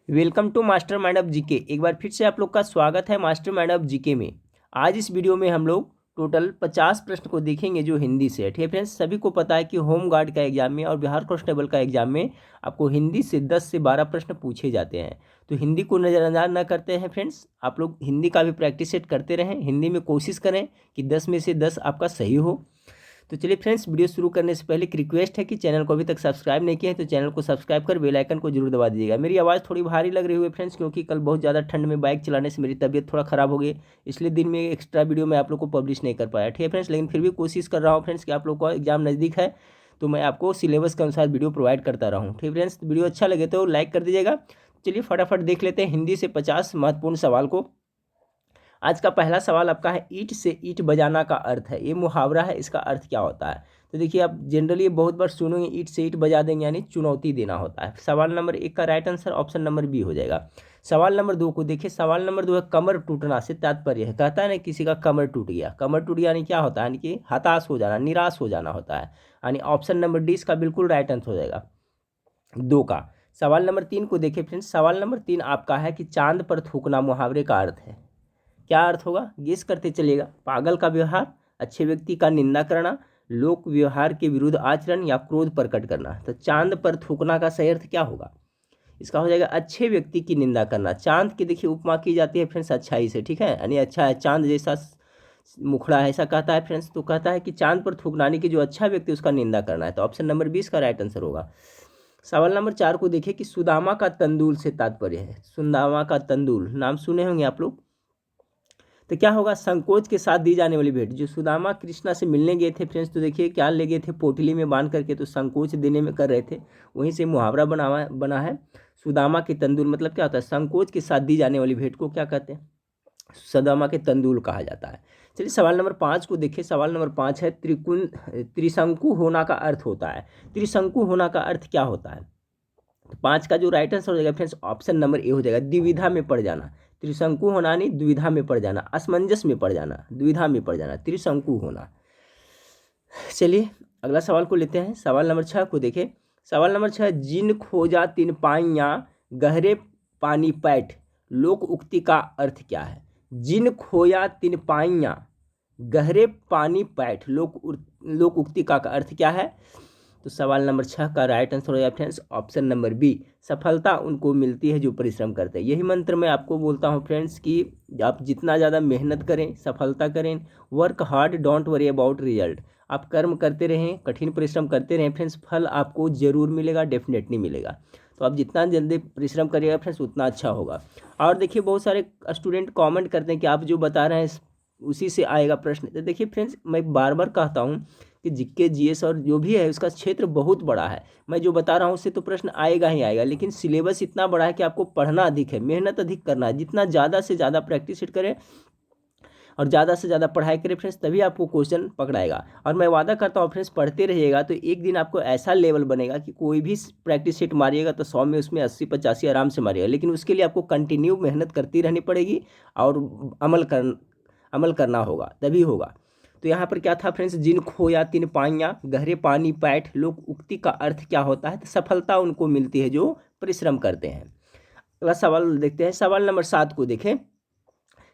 Welcome to master mind of GK. एक बार फिर से आप लोग का स्वागत है मास्टर माइंड ऑफ जीके में। आज इस वीडियो में हम लोग टोटल 50 प्रश्न को देखेंगे जो हिंदी से है। ठीक है फ्रेंड्स, सभी को पता है कि होम गार्ड का एग्जाम में और बिहार कांस्टेबल का एग्जाम में आपको हिंदी से 10 से 12 प्रश्न पूछे जाते हैं। तो हिंदी को नज़रअंदाज ना करते हैं फ्रेंड्स, आप लोग हिंदी का भी प्रैक्टिस सेट करते रहें। हिंदी में कोशिश करें कि 10 में से 10 आपका सही हो। तो चलिए फ्रेंड्स, वीडियो शुरू करने से पहले एक रिक्वेस्ट है कि चैनल को अभी तक सब्सक्राइब नहीं किया है तो चैनल को सब्सक्राइब कर बेल आइकन को जरूर दबा दीजिएगा। मेरी आवाज़ थोड़ी भारी लग रही है फ्रेंड्स, क्योंकि कल बहुत ज़्यादा ठंड में बाइक चलाने से मेरी तबीयत थोड़ा ख़राब हो गई, इसलिए दिन में एक्स्ट्रा वीडियो मैं आप लोग को पब्लिश नहीं कर पाया। ठीक है फ्रेंड्स, लेकिन फिर भी कोशिश कर रहा हूँ फ्रेंड्स कि आप लोग का एग्जाम नज़दीक है तो मैं आपको सिलेबस के अनुसार वीडियो प्रोवाइड करता रहूँ। ठीक है फ्रेंड्स, वीडियो अच्छा लगे तो लाइक कर दीजिएगा। चलिए फटाफट देख लेते हैं हिंदी से 50 महत्वपूर्ण सवाल को। आज का पहला सवाल आपका है, ईंट से ईंट बजाना का अर्थ है। ये मुहावरा है, इसका अर्थ क्या होता है? तो देखिए, आप जनरली बहुत बार सुनेंगे ईंट से ईंट बजा देंगे, यानी चुनौती देना होता है। सवाल नंबर 1 का right answer option number B हो जाएगा। सवाल नंबर 2 को देखिए। सवाल नंबर 2 है, कमर टूटना से तात्पर्य है। कहता है ना किसी का कमर टूट गया। कमर टूट गया यानी क्या होता है? यानी कि हताश हो जाना, निराश हो जाना होता है। यानी ऑप्शन नंबर डी इसका बिल्कुल राइट आंसर हो जाएगा 2 का। सवाल नंबर 3 को देखिए फ्रेंड्स। सवाल नंबर 3 आपका है कि चांद पर थूकना मुहावरे का अर्थ है। क्या अर्थ होगा? गेस करते चलिएगा। पागल का व्यवहार, अच्छे व्यक्ति का निंदा करना, लोक व्यवहार के विरुद्ध आचरण या क्रोध प्रकट करना। तो चांद पर थूकना का सही अर्थ क्या होगा? इसका हो जाएगा अच्छे व्यक्ति की निंदा करना। चांद की देखिए उपमा की जाती है फ्रेंड्स अच्छाई से, ठीक है, यानी अच्छा है, चांद जैसा मुखड़ा है, ऐसा कहता है फ्रेंड्स। तो कहता है कि चांद पर थूकना यानी कि जो अच्छा व्यक्ति उसका निंदा करना है। तो ऑप्शन नंबर 20 का राइट आंसर होगा। सवाल नंबर 4 को देखिए कि सुदामा का तंदुल से तात्पर्य है। सुदामा का तंदुल नाम सुने होंगे आप लोग। तो क्या होगा? संकोच के साथ दी जाने वाली भेंट। जो सुदामा कृष्णा से मिलने गए थे फ्रेंड्स, तो देखिए क्या ले गए थे? पोटली में बांध करके, तो संकोच देने में कर रहे थे, वहीं से मुहावरा बना है। सुदामा के तंदुल मतलब क्या होता है? संकोच के साथ दी जाने वाली भेंट को क्या कहते हैं? सुदामा के तंदुल कहा जाता है। चलिए सवाल नंबर 5 को देखिए। सवाल नंबर 5 है, त्रिशंकु होना का अर्थ होता है। त्रिशंकु होना का अर्थ क्या होता है? तो 5 का जो राइट आंसर हो जाएगा फ्रेंड्स ऑप्शन नंबर ए हो जाएगा, द्विविधा में पड़ जाना। त्रिशंकु होना नहीं, द्विविधा में पड़ जाना, असमंजस में पड़ जाना, द्विविधा में पड़ जाना, त्रिशंकु होना। चलिए अगला सवाल को लेते हैं। सवाल नंबर 6 को देखें। सवाल नंबर 6, जिन खोजा तिन पाइयाँ गहरे पानी पैठ, लोक उक्ति का अर्थ क्या है? जिन खोया तिन पाइयाँ गहरे पानी पैठ, लोक उक्ति का अर्थ क्या है? तो सवाल नंबर 6 का राइट आंसर हो जाएगा फ्रेंड्स ऑप्शन नंबर बी, सफलता उनको मिलती है जो परिश्रम करते हैं। यही मंत्र मैं आपको बोलता हूँ फ्रेंड्स कि आप जितना ज़्यादा मेहनत करें, सफलता करें, work hard don't worry about result. आप कर्म करते रहें, कठिन परिश्रम करते रहें फ्रेंड्स, फल आपको जरूर मिलेगा, डेफिनेटली मिलेगा। तो आप जितना जल्दी परिश्रम करिएगा फ्रेंड्स उतना अच्छा होगा। और देखिए बहुत सारे स्टूडेंट कमेंट करते हैं कि आप जो बता रहे हैं उसी से आएगा प्रश्न। तो देखिए फ्रेंड्स, मैं बार बार कहता हूँ कि जीके जीएस और जो भी है उसका क्षेत्र बहुत बड़ा है। मैं जो बता रहा हूँ उससे तो प्रश्न आएगा ही आएगा, लेकिन सिलेबस इतना बड़ा है कि आपको पढ़ना अधिक है, मेहनत अधिक करना है। जितना ज़्यादा से ज़्यादा प्रैक्टिस करें और ज़्यादा से ज़्यादा पढ़ाई करें फ्रेंड्स, तभी आपको क्वेश्चन पकड़ाएगा। और मैं वादा करता हूँ फ्रेंड्स, पढ़ते रहिएगा तो एक दिन आपको ऐसा लेवल बनेगा कि कोई भी प्रैक्टिस सेट मारिएगा तो 100 में उसमें 80-85 आराम से मारिएगा। लेकिन उसके लिए आपको कंटिन्यू मेहनत करती रहनी पड़ेगी और अमल करना होगा, तभी होगा। तो यहाँ पर क्या था फ्रेंड्स, जिन खोया तिन पाइयाँ गहरे पानी पैठ, लोक उक्ति का अर्थ क्या होता है? तो सफलता उनको मिलती है जो परिश्रम करते हैं। अगला सवाल देखते हैं। सवाल नंबर 7 को देखें।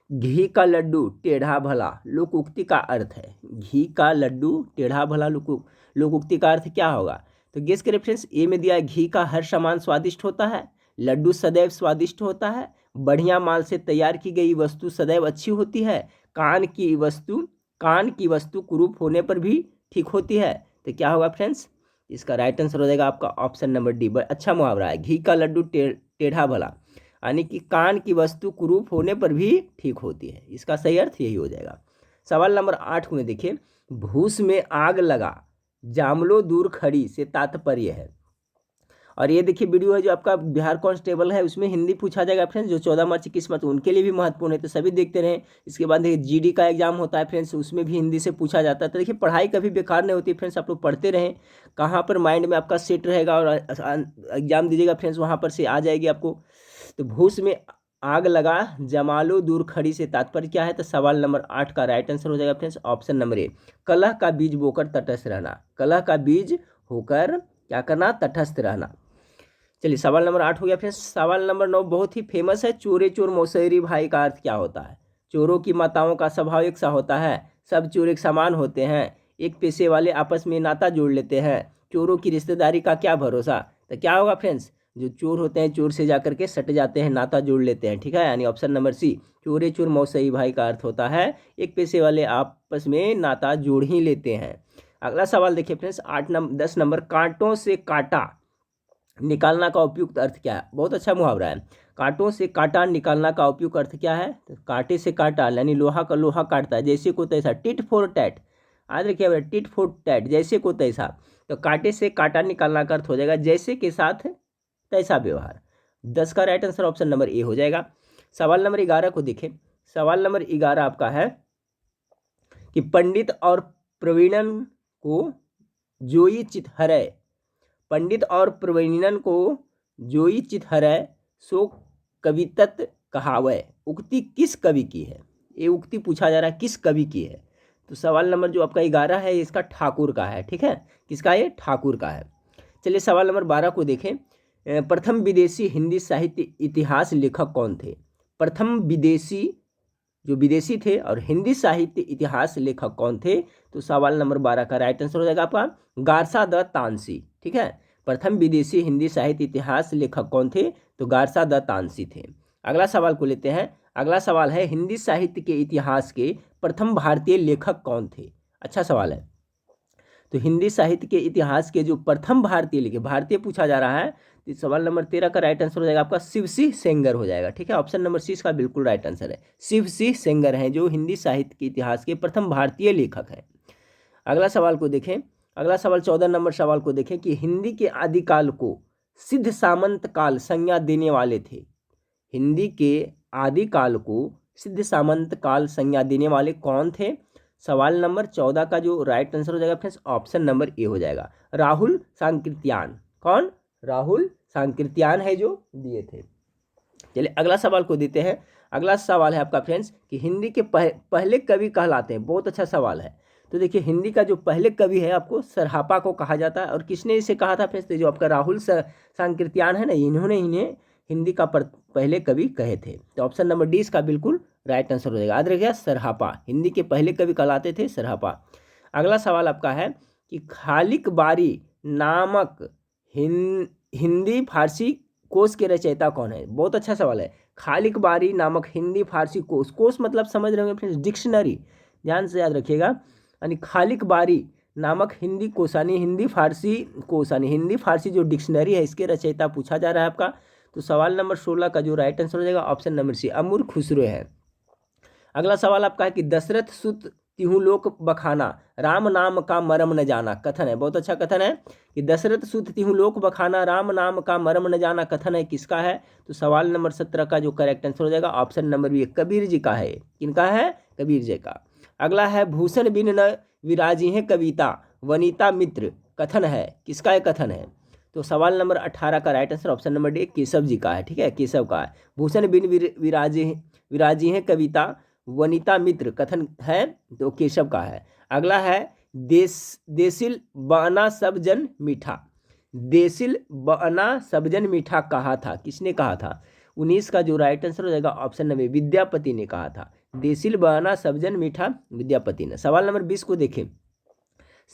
घी का लड्डू टेढ़ा भला, लोक उक्ति का अर्थ है। घी का लड्डू टेढ़ा भला, लोक उक्ति का अर्थ क्या होगा? तो गेस करें फ्रेंड्स। ए में दिया है, घी का हर सामान स्वादिष्ट होता है, लड्डू सदैव स्वादिष्ट होता है, बढ़िया माल से तैयार की गई वस्तु सदैव अच्छी होती है, कान की वस्तु कुरूप होने पर भी ठीक होती है। तो क्या होगा फ्रेंड्स? इसका राइट आंसर हो जाएगा आपका ऑप्शन नंबर डी। अच्छा मुहावरा है, घी का लड्डू टेढ़ा भला, यानी कि कान की वस्तु कुरूप होने पर भी ठीक होती है। इसका सही अर्थ यही हो जाएगा। सवाल नंबर 8 में देखिए। भूस में आग लगा जामलो दूर खड़ी से तात्पर्य है। और ये देखिए वीडियो है जो आपका बिहार कांस्टेबल है, उसमें हिंदी पूछा जाएगा फ्रेंड्स, जो 14 मार्च की किस्मत उनके लिए भी महत्वपूर्ण है, तो सभी देखते रहें। इसके बाद देखिए जीडी का एग्जाम होता है फ्रेंड्स, उसमें भी हिंदी से पूछा जाता है। तो देखिए पढ़ाई कभी बेकार नहीं होती फ्रेंड्स, आप लोग पढ़ते रहें, कहाँ पर माइंड में आपका सेट रहेगा और एग्जाम दीजिएगा फ्रेंड्स, वहाँ पर से आ जाएगी आपको। तो भूस में आग लगा जमालो दूर खड़ी से तात्पर्य क्या है? तो सवाल नंबर 8 का राइट आंसर हो जाएगा फ्रेंड्स ऑप्शन नंबर ए, कलह का बीज बोकर तटस्थ रहना। कलह का बीज होकर क्या करना? तटस्थ रहना। चलिए सवाल नंबर 8 हो गया फ्रेंड्स। सवाल नंबर 9 बहुत ही फेमस है। चोरे चोर मौसेरी भाई का अर्थ क्या होता है? चोरों की माताओं का स्वभाव एक सा होता है, सब चोर एक समान होते हैं, एक पैसे वाले आपस में नाता जोड़ लेते हैं, चोरों की रिश्तेदारी का क्या भरोसा। तो क्या होगा फ्रेंड्स? जो चोर होते हैं चोर से जाकर के सट जाते हैं, नाता जोड़ लेते हैं, ठीक है, यानी ऑप्शन नंबर सी, चोरे चोर मौसेरी भाई का अर्थ होता है एक पैसे वाले आपस में नाता जोड़ ही लेते हैं। अगला सवाल देखिए फ्रेंड्स, 10 नंबर, कांटों से काटा निकालना का उपयुक्त अर्थ क्या है? बहुत अच्छा मुहावरा है। कांटों से कांटा निकालना का उपयुक्त अर्थ क्या है? तो कांटे से कांटा यानी लोहा का लोहा काटता है, जैसे को तैसा, टिट फॉर टैट। आज रखिए बेटा, टिट फॉर टैट, जैसे को तैसा। तो कांटे से कांटा निकालना का अर्थ हो जाएगा जैसे के साथ तैसा व्यवहार। 10 का right answer option number A हो जाएगा। सवाल नंबर 11 को देखें। सवाल नंबर 11 आपका है कि पंडित और प्रवीणन को जोई चित हरय, पंडित और प्रवीणन को जोई चित हरय सो कवितत कहावय, उक्ति किस कवि की है? ये उक्ति पूछा जा रहा है किस कवि की है? तो सवाल नंबर जो आपका 11 है इसका ठाकुर का है, ठीक है, किसका? ये ठाकुर का है। चलिए सवाल नंबर 12 को देखें। प्रथम विदेशी हिंदी साहित्य इतिहास लेखक कौन थे? प्रथम विदेशी जो विदेशी थे और हिंदी साहित्य इतिहास लेखक कौन थे? तो सवाल नंबर 12 का राइट आंसर हो जाएगा आपका गारसा द तानसी, ठीक है। प्रथम विदेशी हिंदी साहित्य इतिहास लेखक कौन थे? तो गारसा द तानसी थे। अगला सवाल को लेते हैं। अगला सवाल है हिंदी साहित्य के इतिहास के प्रथम भारतीय लेखक कौन थे? अच्छा सवाल है। तो हिंदी साहित्य के इतिहास के जो प्रथम भारतीय लेखक, भारतीय पूछा जा रहा है, तो सवाल नंबर 13 का राइट आंसर हो जाएगा आपका शिव सिंह सेंगर हो जाएगा, ठीक है। ऑप्शन नंबर सी इसका बिल्कुल राइट आंसर है। शिव सिंह सेंगर हैं जो हिंदी साहित्य के इतिहास के प्रथम भारतीय लेखक हैं। अगला सवाल को देखें। अगला सवाल 14 नंबर सवाल को देखें कि हिंदी के आदिकाल को सिद्ध सामंत काल संज्ञा देने वाले थे। हिंदी के आदिकाल को सिद्ध सामंत काल संज्ञा देने वाले कौन थे? सवाल नंबर 14 का जो राइट आंसर हो जाएगा फ्रेंड्स ऑप्शन नंबर ए हो जाएगा, राहुल सांकृत्यायन। कौन? राहुल सांकृत्यायन है जो दिए थे। चलिए अगला सवाल को देते हैं। अगला सवाल है आपका फ्रेंड्स कि हिंदी के पहले कवि कहलाते हैं। बहुत अच्छा सवाल है। तो देखिए हिंदी का जो पहले कवि है आपको सरहापा को कहा जाता है। और किसने इसे कहा था फ्रेंड्स? जो आपका राहुल सांकृत्यायन है ना, इन्होंने इन्हें हिंदी का पहले कवि कहे थे। तो ऑप्शन नंबर डी इसका बिल्कुल राइट आंसर हो जाएगा। याद रखिएगा सरहापा, हिंदी के पहले कवि कहलाते थे सरहापा। अगला सवाल आपका है कि खालिक बारी नामक हिंदी फारसी कोश के रचयिता कौन है? बहुत अच्छा सवाल है। खालिक बारी नामक हिंदी फारसी कोश, कोश मतलब समझ रहे होंगे फ्रेंड्स डिक्शनरी, ध्यान से याद रखिएगा। यानी खालिक बारी नामक हिंदी कोशानी, हिंदी फारसी कोशानी, हिंदी फारसी जो डिक्शनरी है इसके रचयिता पूछा जा रहा है आपका। तो सवाल नंबर 16 का जो राइट आंसर हो जाएगा ऑप्शन नंबर सी, अमूर खुसरो है। अगला सवाल आपका है कि दशरथ सुत तिहु लोक बखाना राम नाम का मरम न जाना कथन है। बहुत अच्छा कथन है कि दशरथ सुत तिहु लोक बखाना राम नाम का मरम न जाना कथन है किसका है? तो सवाल नंबर 17 का जो करेक्ट आंसर हो जाएगा option number B, Kabir ji का है। किनका है? कबीर जी का। अगला है भूषण बिन न विराजी है कविता वनिता मित्र कथन है, किसका है कथन है? तो सवाल नंबर 18 का right answer option number D Keshav ji का है, ठीक है, केशव का है। भूषण बिन विराजी है कविता वनिता मित्र कथन है तो केशव का है। अगला है देसिल बना सब जन मीठा, देसिल बना सब जन मीठा कहा था, किसने कहा था? 19 का जो राइट आंसर हो जाएगा ऑप्शन नंबर विद्यापति ने कहा था। देसिल बना सब जन मीठा विद्यापति ने। सवाल नंबर 20 को देखें।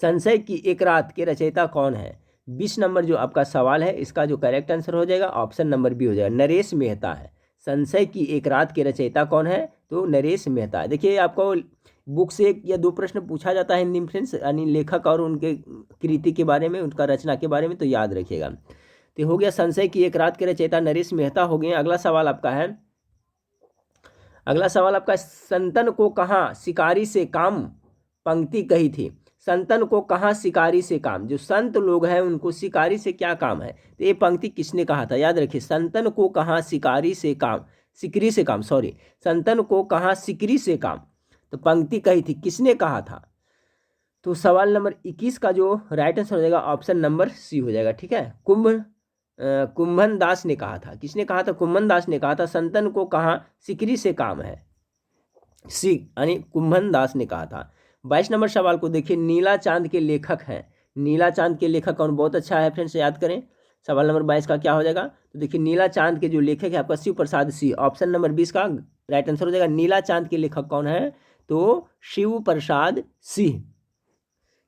संशय की एक रात के रचयिता कौन है? 20 नंबर जो आपका सवाल है इसका जो करेक्ट आंसर हो जाएगा ऑप्शन नंबर बी हो जाएगा, नरेश मेहता है। संशय की एक रात के रचयिता कौन है? तो नरेश मेहता है। देखिए आपको बुक से 1 या 2 प्रश्न पूछा जाता है हिंदी में फ्रेंड्स, यानी लेखक और उनके कृति के बारे में, उनका रचना के बारे में, तो याद रखिएगा। तो हो गया संशय की एक रात के रचयिता नरेश मेहता हो गए। अगला सवाल आपका है, अगला सवाल आपका संतन को कहाँ शिकारी से काम पंक्ति कही थी? संतन को कहाँ शिकारी से काम, जो संत लोग हैं उनको शिकारी से क्या काम है? तो ये पंक्ति किसने कहा था? याद रखिए, संतन को कहाँ शिकारी से काम, सिकरी से काम, सॉरी, संतन को कहाँ सिकरी से काम, तो पंक्ति कही थी, किसने कहा था? तो सवाल नंबर 21 का जो राइट आंसर हो जाएगा ऑप्शन नंबर सी हो जाएगा, ठीक है, कुंभन दास ने कहा था। किसने कहा था? कुंभन दास ने कहा था संतन को कहाँ सिकरी से काम है, सी यानी कुंभन दास ने कहा था। 22 नंबर सवाल को देखिए, नीला चांद के लेखक हैं। नीला चांद के लेखक कौन? बहुत अच्छा है फ्रेंड्स, याद करें। सवाल नंबर 22 का क्या हो जाएगा? तो देखिए नीला चांद के जो लेखक है आपका शिव प्रसाद सिंह। ऑप्शन नंबर 20 का राइट आंसर हो जाएगा। नीला चांद के लेखक कौन है? तो शिव प्रसाद सिंह।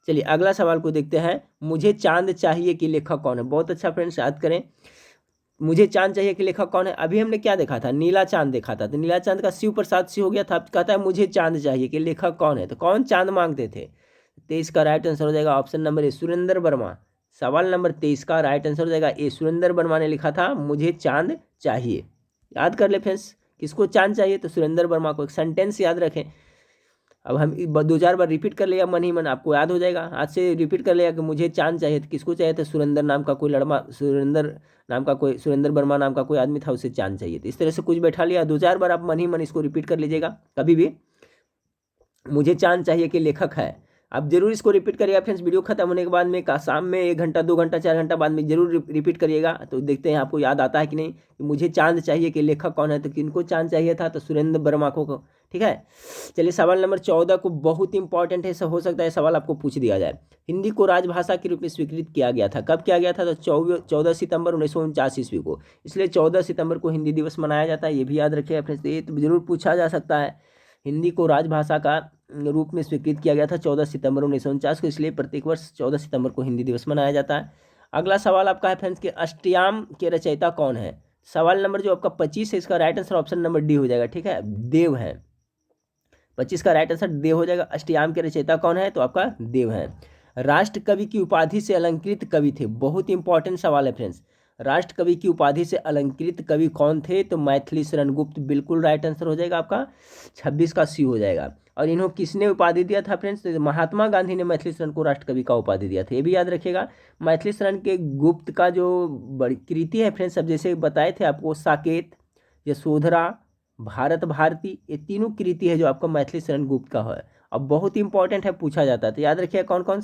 चलिए अगला सवाल को देखते हैं। मुझे चांद चाहिए कि लेखक कौन है? बहुत अच्छा फ्रेंड्स, याद करें। मुझे चांद चाहिए कि लेखक कौन है? अभी हमने क्या देखा था? नीला चांद देखा था। तो नीला चांद का शिव प्रसाद सिंह हो गया था। अब कहता है मुझे चांद चाहिए कि लेखक कौन है? तो कौन चांद मांगते थे? 23 का राइट आंसर हो जाएगा option number A, Surendra Verma. सवाल नंबर 23 का राइट आंसर हो जाएगा ए, सुरेंद्र वर्मा ने लिखा था मुझे चांद चाहिए। याद कर ले फ्रेंड्स, किसको चांद चाहिए? तो सुरेंद्र वर्मा को। एक सेंटेंस याद रखें। अब हम 2-4 बार रिपीट कर लिया मन ही मन, आपको याद हो जाएगा। आज से रिपीट कर लिया कि मुझे चांद चाहिए। तो किसको चाहिए था? सुरेंद्र नाम का कोई लड़का, सुरेंद्र वर्मा नाम का कोई आदमी था, उसे चांद चाहिए। तो इस तरह से कुछ बैठा लिया। 2-4 बार आप मन ही मन इसको रिपीट कर लीजिएगा कभी भी। मुझे चांद चाहिए कि लेखक है। आप जरूर इसको रिपीट करिएगा फ्रेंड्स। वीडियो खत्म होने के बाद में शाम में 1 घंटा 2 घंटा 4 घंटा बाद में जरूर रिपीट करिएगा। तो देखते हैं आपको याद आता है कि नहीं। कि मुझे चांद चाहिए कि लेखक कौन है? तो किनको चांद चाहिए था? तो सुरेंद्र वर्मा को। ठीक है। चलिए सवाल नंबर 14 को बहुत इंपॉर्टेंट है, हो सकता है सवाल आपको पूछ दिया जाए। हिंदी को राजभाषा के रूप में स्वीकृत किया गया था। कब किया गया था? तो 14 सितंबर 1949 ईस्वी को। इसलिए 14 सितंबर को हिंदी दिवस मनाया जाता है। ये भी याद रखिएगा फ्रेंड्स, ये तो जरूर पूछा जा सकता है। हिंदी को राजभाषा का रूप में स्वीकृत किया गया था 14 सितंबर 1949 को, इसलिए प्रत्येक वर्ष 14 सितंबर को हिंदी दिवस मनाया जाता है। अगला सवाल आपका है फ्रेंड्स कि अष्टयाम के रचयिता कौन है? सवाल नंबर जो आपका 25 है, इसका right answer option number D हो जाएगा। ठीक है, देव है। 25 का राइट आंसर देव हो जाएगा। अष्टयाम के रचयिता कौन है? तो आपका देव है। राष्ट्र कवि की उपाधि से अलंकृत कवि थे। बहुत इंपॉर्टेंट सवाल है फ्रेंड्स। राष्ट्र कवि की उपाधि से अलंकृत कवि कौन थे? तो मैथिली शरण गुप्त बिल्कुल राइट आंसर हो जाएगा आपका। 26 का सी हो जाएगा। और इन्हों किसने उपाधि दिया था फ्रेंड्स? तो महात्मा गांधी ने मैथिली शरण को राष्ट्र कवि का उपाधि दिया था। ये भी याद रखिएगा। मैथिली शरण के गुप्त का जो बड़ी कृति है फ्रेंड्स, सब जैसे बताए थे आपको, साकेत, यशोधरा, भारत भारती, ये तीनों कृति है जो आपका मैथिली शरण गुप्त का है। अब बहुत इंपॉर्टेंट है, पूछा जाता है। तो याद रखिए कौन कौन?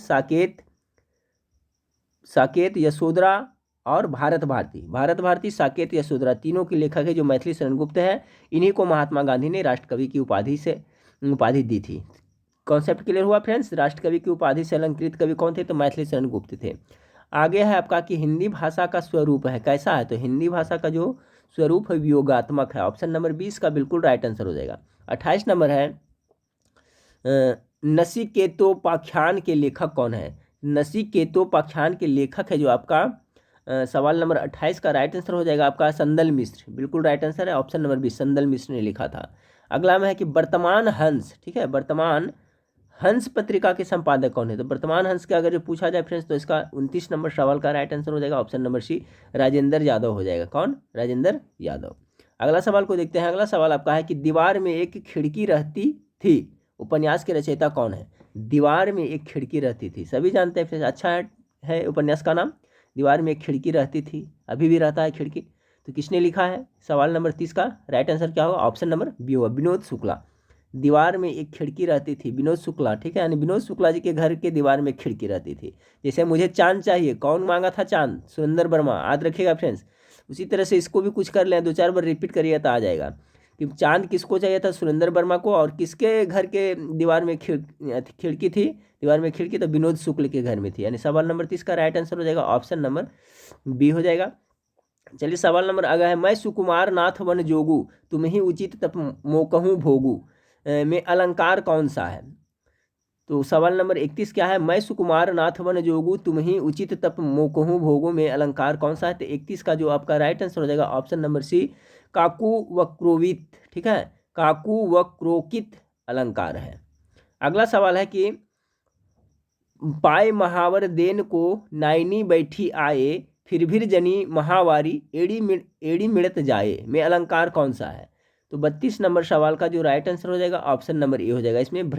साकेत, यशोधरा और भारत भारती, साकेत, यशोधरा, तीनों के लेखक है जो मैथिली शरण गुप्त है। इन्हीं को महात्मा गांधी ने राष्ट्र कवि की उपाधि दी थी। कॉन्सेप्ट क्लियर हुआ फ्रेंड्स? राष्ट्र कवि की उपाधि से अलंकृत कवि कौन थे? तो मैथिली शरण गुप्त थे। आगे है आपका कि हिंदी भाषा का स्वरूप है कैसा है? तो हिंदी भाषा का जो स्वरूप है वियोगात्मक है। ऑप्शन नंबर 20 का बिल्कुल राइट आंसर हो जाएगा। 28 नंबर है नचिकेतोपाख्यान के लेखक कौन है? नचिकेतोपाख्यान के लेखक है जो आपका सवाल नंबर 28 का राइट आंसर हो जाएगा आपका संदल मिश्र। बिल्कुल राइट आंसर है ऑप्शन नंबर 20, संदल मिश्र ने लिखा था। अगला में है कि वर्तमान हंस, ठीक है, वर्तमान हंस पत्रिका के संपादक कौन है? तो वर्तमान हंस का अगर जो पूछा जाए फ्रेंड्स, तो इसका 29 नंबर सवाल का राइट आंसर हो जाएगा option number C, Rajendra Yadav हो जाएगा। कौन? राजेंद्र यादव। अगला सवाल को देखते हैं। अगला सवाल आपका है कि दीवार में एक खिड़की रहती थी उपन्यास के रचयिता कौन है? दीवार में एक खिड़की रहती थी, सभी जानते हैं फ्रेंड्स, अच्छा है उपन्यास का नाम। दीवार में एक खिड़की रहती थी, अभी भी रहता है खिड़की। तो किसने लिखा है? सवाल नंबर 30 का राइट आंसर क्या होगा? ऑप्शन नंबर बी होगा, विनोद शुक्ला। दीवार में एक खिड़की रहती थी, विनोद शुक्ला, ठीक है। यानी विनोद शुक्ला जी के घर के दीवार में खिड़की रहती थी। जैसे मुझे चांद चाहिए, कौन मांगा था चांद? सुरेंद्र वर्मा। याद रखिएगा फ्रेंड्स। उसी तरह से इसको भी कुछ कर लें, 2-4 बार रिपीट करिए तो आ जाएगा कि चांद किसको चाहिए था? सुरेंद्र वर्मा को। और किसके घर के दीवार में खिड़की थी? दीवार में खिड़की तो विनोद शुक्ल के घर में थी। यानी सवाल नंबर 30 का राइट आंसर हो जाएगा ऑप्शन नंबर बी हो जाएगा। चलिए सवाल नंबर आगे है, मैं सुकुमार नाथ वन जोगू तुम ही उचित तप मोकहूँ भोगू में अलंकार कौन सा है? तो सवाल नंबर 31 क्या है? मैं सुकुमार नाथ वन जोगू तुम ही उचित तप मोकहूँ भोगू में अलंकार कौन सा है? तो 31 का जो आपका राइट आंसर हो जाएगा ऑप्शन नंबर सी, काकू व क्रोवित, ठीक है, काकू व क्रोकित अलंकार है। अगला सवाल है कि पाए महावर देन को नाइनी बैठी आए फिर भी जनी महावारी एड़ी मिड़त जाए में अलंकार कौन सा है? तो 32 नंबर सवाल का जो राइट आंसर हो जाएगा ऑप्शन नंबर ए हो जाएगा। इसमें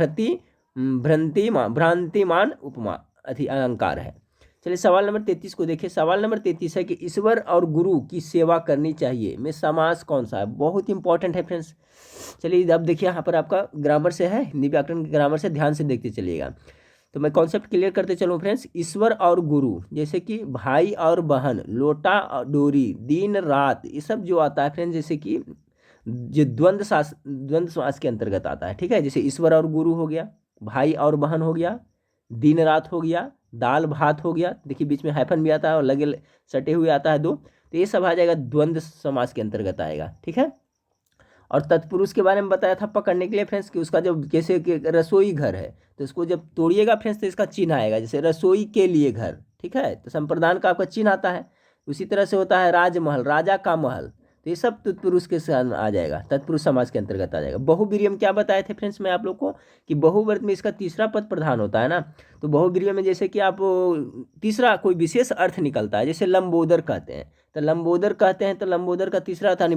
भ्रांतिमान उपमा अलंकार है। चलिए सवाल नंबर 33 को देखिए। सवाल नंबर 33 है कि ईश्वर और गुरु की सेवा करनी चाहिए में समास कौन सा है? बहुत इंपॉर्टेंट है फ्रेंड्स। चलिए अब देखिए, यहाँ पर आपका ग्रामर से है, हिंदी व्याकरण ग्रामर से ध्यान से देखते चलिएगा। तो मैं कॉन्सेप्ट क्लियर करते चलूँ फ्रेंड्स। ईश्वर और गुरु, जैसे कि भाई और बहन, लोटा और डोरी, दिन रात, ये सब जो आता है फ्रेंड्स, जैसे कि जो द्वंद्व समास के अंतर्गत आता है, ठीक है। जैसे ईश्वर और गुरु हो गया, भाई और बहन हो गया, दिन रात हो गया, दाल भात हो गया, देखिए बीच में हाइफन भी आता है और लगे सटे हुए आता है 2, तो ये सब आ जाएगा द्वंद्व समास के अंतर्गत आएगा, ठीक है। और तत्पुरुष के बारे में बताया था पकड़ने के लिए फ्रेंड्स कि उसका जब जैसे कि रसोई घर है तो इसको जब तोड़िएगा फ्रेंड्स तो इसका चिन्ह आएगा, जैसे रसोई के लिए घर, ठीक है, तो संप्रदान का आपका चिन्ह आता है। उसी तरह से होता है राजमहल, राजा का महल, तो ये सब तत्पुरुष के साथ आ जाएगा, तत्पुरुष समाज के अंतर्गत आ जाएगा। बहुब्रीहि में क्या बताए थे फ्रेंड्स मैं आप लोग को कि बहुवर्त में इसका तीसरा पद प्रधान होता है ना, तो बहुब्रीहि में जैसे कि आप तीसरा कोई विशेष अर्थ निकलता है, जैसे लंबोदर कहते हैं, तो लंबोदर कहते हैं तो लंबोदर का तीसरा अर्थ यानी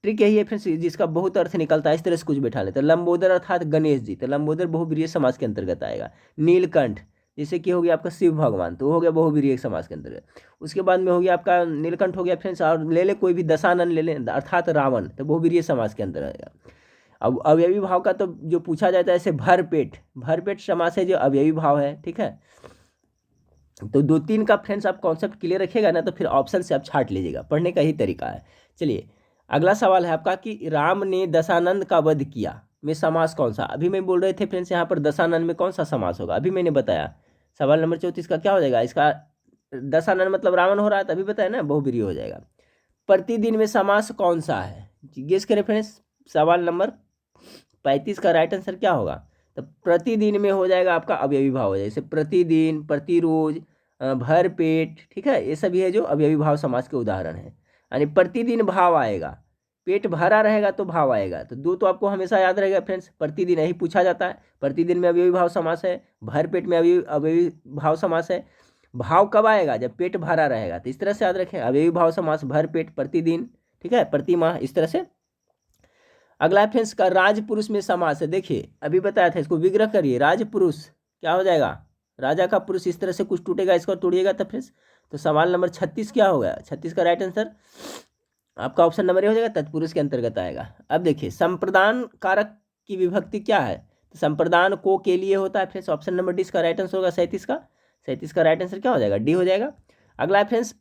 ट्रिक यही है फ्रेंड्स, जिसका बहुत अर्थ निकलता है इस तरह से कुछ बैठा लेते हैं। लंबोदर अर्थात गणेश जी, तो लंबोदर बहुब्रीहि समाज के अंतर्गत आएगा। नीलकंठ जैसे कि हो गया आपका शिव भगवान, तो हो गया बहुब्रीहि समाज के अंतर्गत। उसके बाद में हो गया आपका नीलकंठ हो गया फ्रेंड्स, और ले ले कोई भी दशानन ले लें अर्थात रावण, तो बहुब्रीहि समाज के अंतर्गत आएगा। अब अवयवी भाव का तो जो पूछा जाता है, जैसे भरपेट, भरपेट समास है जो अवयवी भाव है, ठीक है। तो 2-3 का फ्रेंड्स आप कॉन्सेप्ट क्लियर रखिएगा ना, तो फिर ऑप्शन से आप छाट लीजिएगा, पढ़ने का ही तरीका है। चलिए अगला सवाल है आपका कि राम ने दशानन का वध किया में समास कौन सा। अभी मैं बोल रहे थे फ्रेंड्स यहाँ पर दशानन में कौन सा समास होगा, अभी मैंने बताया। सवाल नंबर 34 का क्या हो जाएगा, इसका दशानन मतलब रावण हो रहा है, तभी बताया ना, बहुब्रीहि हो जाएगा। प्रतिदिन में समास कौन सा है, गेस करें फ्रेंड्स। सवाल नंबर 35 का राइट आंसर क्या होगा, तो प्रतिदिन में हो जाएगा आपका अवयवी भाव हो जाएगा, जैसे प्रतिदिन, प्रतिरोज, भर पेट, ठीक है, ये सभी है जो अवयवी भाव समास के उदाहरण है। यानी प्रतिदिन भाव आएगा, पेट भरा रहेगा तो भाव आएगा, तो 2 तो आपको हमेशा याद रहेगा फ्रेंड्स, प्रतिदिन यही पूछा जाता है। प्रतिदिन में अवयवी भाव समास है, भर पेट में अवयवी भाव समास है। भाव कब आएगा, जब पेट भरा रहेगा, तो इस तरह से याद रखें, अवयवी भाव समास, भर पेट, प्रतिदिन, ठीक है, प्रतिमाह, इस तरह से। अगला फ्रेंड्स का राजपुरुष में समास है, देखिए अभी बताया था, इसको विग्रह करिए। राजपुरुष क्या हो जाएगा, राजा का पुरुष, इस तरह से कुछ टूटेगा, इसको तोड़िएगा तो फ्रेंड्स, तो सवाल नंबर 36 क्या होगा, 36 का राइट आंसर आपका ऑप्शन नंबर ए हो जाएगा, तत्पुरुष के अंतर्गत आएगा। अब देखिए संप्रदान कारक की विभक्ति क्या है, तो संप्रदान को के लिए होता है फ्रेंड्स, ऑप्शन नंबर डी इसका राइट आंसर होगा 37 का राइट आंसर क्या हो जाएगा, डी हो जाएगा। अगला फ्रेंड्स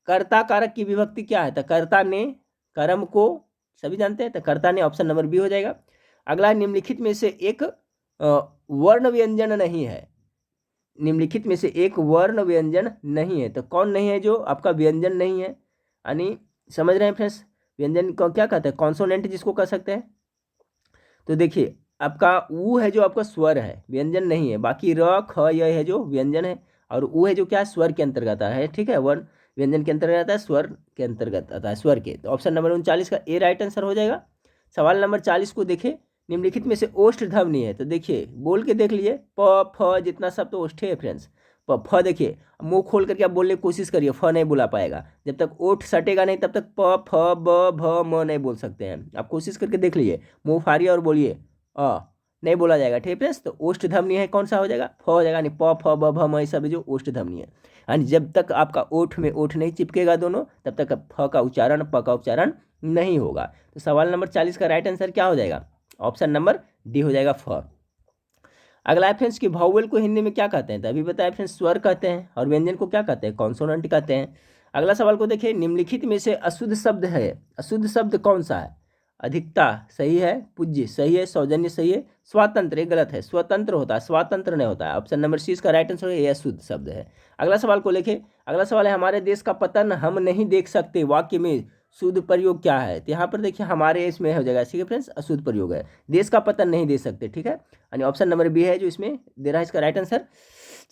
कर्ता कारक की विभक्ति क्या है, तो कर्ता ने, कर्म को सभी जानते हैं, तो कर्ता ने, ऑप्शन नंबर बी हो जाएगा। अगला निम्नलिखित में से एक वर्ण व्यंजन नहीं है, निम्नलिखित में से एक वर्ण व्यंजन नहीं है, तो कौन नहीं है जो आपका व्यंजन नहीं है, यानी समझ रहे हैं फ्रेंड्स, व्यंजन को क्या कहते हैं, कॉन्सोनेंट जिसको कह सकते हैं। तो देखिए आपका ऊ है जो आपका स्वर है, व्यंजन नहीं है, बाकी र ख य है जो व्यंजन है, और ऊ है जो क्या है, स्वर के अंतर्गत आता है, ठीक है, वर्ण व्यंजन के अंतर्गत आता है, स्वर के अंतर्गत आता है, स्वर के। तो ऑप्शन नंबर 39 का ए राइट आंसर हो जाएगा। सवाल नंबर 40 को देखें, निम्नलिखित में से ओष्ठ ध्वनि है, तो देखिए बोल के देख लीजिए, प फ जितना सब तो ओष्ठे है फ्रेंड्स। फ देखिए मुंह खोल करके आप बोलने की कोशिश करिए, फ नहीं बोला पाएगा, जब तक ओठ सटेगा नहीं तब तक प फ ब भ म नहीं बोल सकते हैं। आप कोशिश करके देख लीजिए, मुंह फाड़िए और बोलिए, नहीं बोला जाएगा, ठीक है फ्रेंड्स। तो ओष्ठ ध्वनि है, कौन सा हो जाएगा, फ हो जाएगा, यानी प फ ब भ म सब जो ओष्ठ ध्वनि है, यानी जब तक आपका ओठ में ओठ नहीं चिपकेगा दोनों, तब तक फ का उच्चारण, प का उच्चारण नहीं होगा। तो सवाल नंबर 40 का राइट आंसर क्या हो जाएगा, ऑप्शन नंबर डी हो जाएगा, फ। अगला है फ्रेंड्स कि भावेल को हिंदी में क्या कहते हैं, तो अभी बताया फ्रेंड्स स्वर कहते हैं, और व्यंजन को क्या कहते हैं, कॉन्सोनेंट कहते हैं। अगला सवाल को देखिए, निम्नलिखित में से अशुद्ध शब्द है, अशुद्ध शब्द कौन सा है, अधिकता सही है, पूज्य सही है, सौजन्य सही है, स्वातंत्र ये गलत है, स्वतंत्र होता है, स्वातंत्र नहीं होता है, ऑप्शन नंबर सी इसका राइट आंसर है, ये अशुद्ध शब्द है। अगला सवाल को लिखे, अगला सवाल है हमारे देश का पतन हम नहीं देख सकते वाक्य में शुद्ध प्रयोग क्या है, तो यहाँ पर देखिए हमारे इसमें हो जाएगा, ठीक है फ्रेंड्स, अशुद्ध प्रयोग है, देश का पतन नहीं दे सकते, ठीक है, यानी ऑप्शन नंबर बी है जो इसमें दे रहा है इसका राइट आंसर।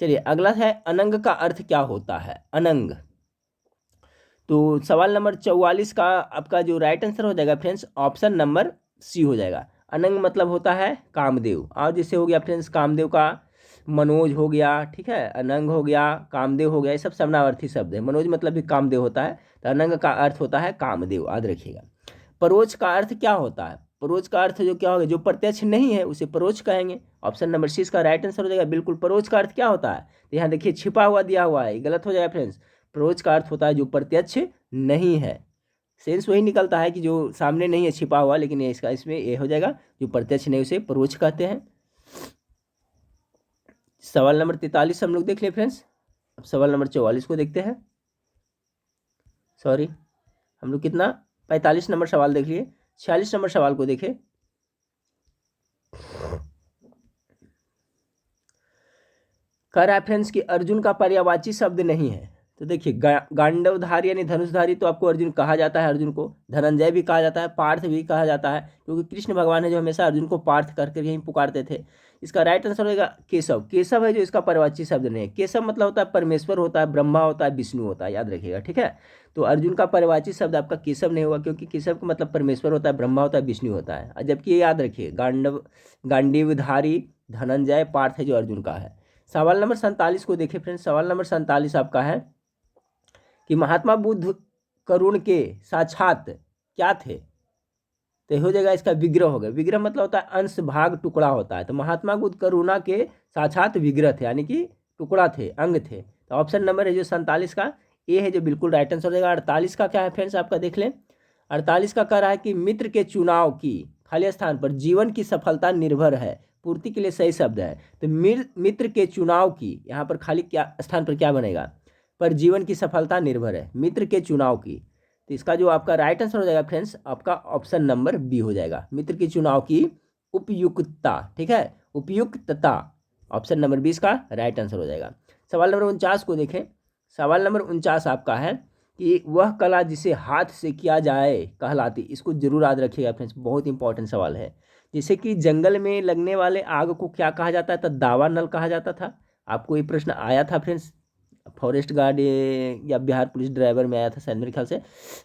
चलिए अगला है अनंग का अर्थ क्या होता है, अनंग, तो सवाल नंबर 44 का आपका जो राइट आंसर हो जाएगा फ्रेंड्स, ऑप्शन नंबर सी हो जाएगा। अनंग मतलब होता है कामदेव, और जैसे हो गया फ्रेंड्स कामदेव का मनोज हो गया, ठीक है, अनंग हो गया, कामदेव हो गया, ये सब समानार्थी शब्द है, मनोज मतलब भी कामदेव होता है, तो अनंग का अर्थ होता है कामदेव, याद रखिएगा। परोक्ष का अर्थ क्या होता है, परोक्ष का अर्थ जो क्या होगा, जो प्रत्यक्ष नहीं है उसे परोक्ष कहेंगे, ऑप्शन नंबर सी इसका राइट आंसर हो जाएगा बिल्कुल। परोक्ष का अर्थ क्या होता है, तो यहाँ देखिए छिपा हुआ दिया हुआ है, गलत हो जाएगा फ्रेंड्स, परोक्ष का अर्थ होता है जो प्रत्यक्ष नहीं है, सेंस वही निकलता है कि जो सामने नहीं है, छिपा हुआ, लेकिन ये इसका इसमें ये हो जाएगा जो प्रत्यक्ष नहीं उसे परोक्ष कहते हैं। सवाल नंबर 43 हम लोग देख ले फ्रेंड्स, अब सवाल नंबर 44 को देखते हैं, सॉरी हम लोग कितना 45 नंबर सवाल देख लिए, 46 नंबर सवाल को देखें। कह रहा है फ्रेंड्स कि अर्जुन का पर्यायवाची शब्द नहीं है। तो देखिए गांडवधारी यानी धनुषधारी तो आपको अर्जुन कहा जाता है, अर्जुन को धनंजय भी कहा जाता है, पार्थ भी कहा जाता है, क्योंकि कृष्ण भगवान है जो हमेशा अर्जुन को पार्थ करके ही पुकारते थे। इसका राइट आंसर होगा केशव। केशव है जो इसका पर्यायवाची शब्द नहीं है। केशव मतलब होता है परमेश्वर होता है, ब्रह्मा होता है, विष्णु होता है, याद रखिएगा, ठीक है। तो अर्जुन का पर्यायवाची शब्द आपका केशव नहीं होगा, क्योंकि केशव का मतलब परमेश्वर होता है, ब्रह्मा होता है, विष्णु होता है। जबकि ये याद रखिए गांडीवधारी धनंजय पार्थ है जो अर्जुन का है। सवाल नंबर 47 को देखिए फ्रेंड्स। सवाल नंबर 47 आपका है कि महात्मा बुद्ध करुण के साक्षात क्या थे। तो हो जाएगा इसका विग्रह हो गया। विग्रह मतलब होता है अंश भाग टुकड़ा होता है। तो महात्मा बुद्ध करुणा के साक्षात विग्रह थे, यानी कि टुकड़ा थे, अंग थे। तो ऑप्शन नंबर है जो 47 का ए है जो बिल्कुल राइट आंसर हो जाएगा। 48 का क्या है फ्रेंड्स आपका देख लें। 48 का कह रहा है कि मित्र के चुनाव की खाली स्थान पर जीवन की सफलता निर्भर है। पूर्ति के लिए सही शब्द है। तो मित्र के चुनाव की यहाँ पर खाली क्या स्थान पर क्या बनेगा, पर जीवन की सफलता निर्भर है, मित्र के चुनाव की। तो इसका जो आपका राइट आंसर हो जाएगा फ्रेंड्स आपका ऑप्शन नंबर बी हो जाएगा, मित्र के चुनाव की उपयुक्तता, ठीक है, उपयुक्तता। ऑप्शन नंबर 20 का राइट आंसर हो जाएगा। सवाल नंबर 49 को देखें। सवाल नंबर 49 आपका है कि वह कला जिसे हाथ से किया जाए कहलाती। इसको जरूर याद रखिएगा फ्रेंड्स, बहुत इंपॉर्टेंट सवाल है। जैसे कि जंगल में लगने वाले आग को क्या कहा जाता है, तो दावा नल कहा जाता था। आपको ये प्रश्न आया था फ्रेंड्स, फॉरेस्ट गार्ड या बिहार पुलिस ड्राइवर में आया था शायद मेरे ख्याल से,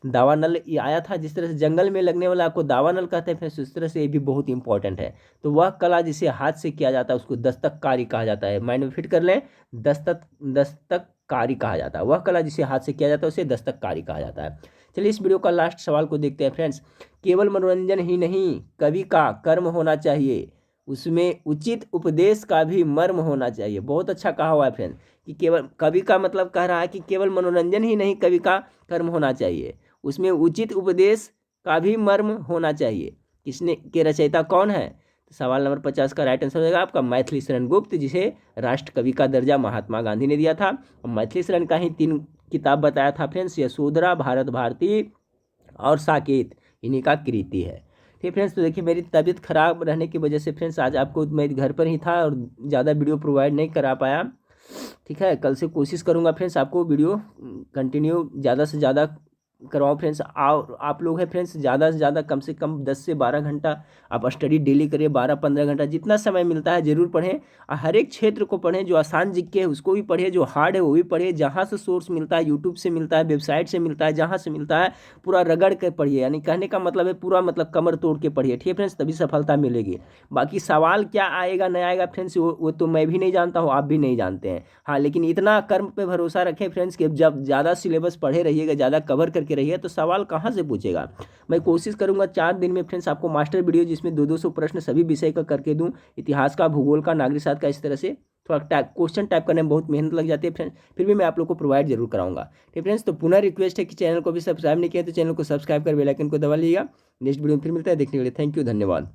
दावा नल ये आया था। जिस तरह से जंगल में लगने वाला आपको दावा नल कहते हैं फ्रेंड्स, उस तरह से ये भी बहुत इंपॉर्टेंट है। तो वह कला जिसे हाथ से किया जाता है उसको दस्तककारी कहा जाता है। माइंड में फिट कर लें, दस्तककारी कहा जाता है। वह कला जिसे हाथ से किया जाता है उसे दस्तककारी कहा जाता है। चलिए इस वीडियो का लास्ट सवाल को देखते हैं फ्रेंड्स। केवल मनोरंजन ही नहीं कवि का कर्म होना चाहिए, उसमें उचित उपदेश का भी मर्म होना चाहिए। बहुत अच्छा कहा हुआ है फ्रेंड कि केवल कवि का मतलब कह रहा है कि केवल मनोरंजन ही नहीं कवि का कर्म होना चाहिए, उसमें उचित उपदेश का भी मर्म होना चाहिए। किसने के रचयिता कौन है। तो सवाल नंबर 50 का राइट आंसर हो जाएगा आपका मैथिली शरण गुप्त, जिसे राष्ट्र कवि का दर्जा महात्मा गांधी ने दिया था। और मैथिली शरण का ही 3 किताब बताया था फ्रेंड्स, यशोधरा, भारत भारती और साकेत, इन्हीं का कृति है। ठीक फ्रेंड्स, तो देखिए मेरी तबीयत खराब रहने की वजह से फ्रेंड्स आज आपको मैं घर पर ही था और ज़्यादा वीडियो प्रोवाइड नहीं करा पाया। ठीक है, कल से कोशिश करूंगा फ्रेंड्स आपको वीडियो कंटिन्यू ज़्यादा से ज़्यादा करवाओ फ्रेंड्स। आप लोग हैं फ्रेंड्स, ज़्यादा से ज़्यादा कम से कम 10 से 12 घंटा आप स्टडी डेली करिए। 12-15 घंटा जितना समय मिलता है ज़रूर पढ़ें। हर एक क्षेत्र को पढ़ें, जो आसान जीके है उसको भी पढ़िए, जो हार्ड है वो भी पढ़िए। जहाँ से सोर्स मिलता है, यूट्यूब से मिलता है, वेबसाइट से मिलता है, जहाँ से मिलता है पूरा रगड़ कर पढ़िए। यानी कहने का मतलब है पूरा मतलब कमर तोड़ के पढ़िए। ठीक है फ्रेंड्स, तभी सफलता मिलेगी। बाकी सवाल क्या आएगा नहीं आएगा फ्रेंड्स वो तो मैं भी नहीं जानता हूँ, आप भी नहीं जानते हैं। हाँ, लेकिन इतना कर्म पे भरोसा रखें फ्रेंड्स कि जब ज़्यादा सिलेबस पढ़े रहिएगा, ज़्यादा कवर करके रहिए, तो सवाल कहाँ से पूछेगा। मैं कोशिश करूंगा 4 दिन में फ्रेंड्स आपको मास्टर वीडियो जिसमें 200 प्रश्न सभी विषय का करके दूं, इतिहास का, भूगोल का, नागरिक शास्त्र का। इस तरह से थोड़ा क्वेश्चन टाइप करने में बहुत मेहनत लग जाती है फ्रेंड्स, फिर भी मैं आप लोग को प्रोवाइड जरूर कराऊंगा। ठीक फ्रेंड्स, तो पुनः रिक्वेस्ट है कि चैनल को भी सब्सक्राइब नहीं किया तो चैनल को सब्सक्राइब कर बेल आइकन को दबा लीजिएगा। नेक्स्ट वीडियो में फिर मिलता है, देखने के लिए थैंक यू, धन्यवाद।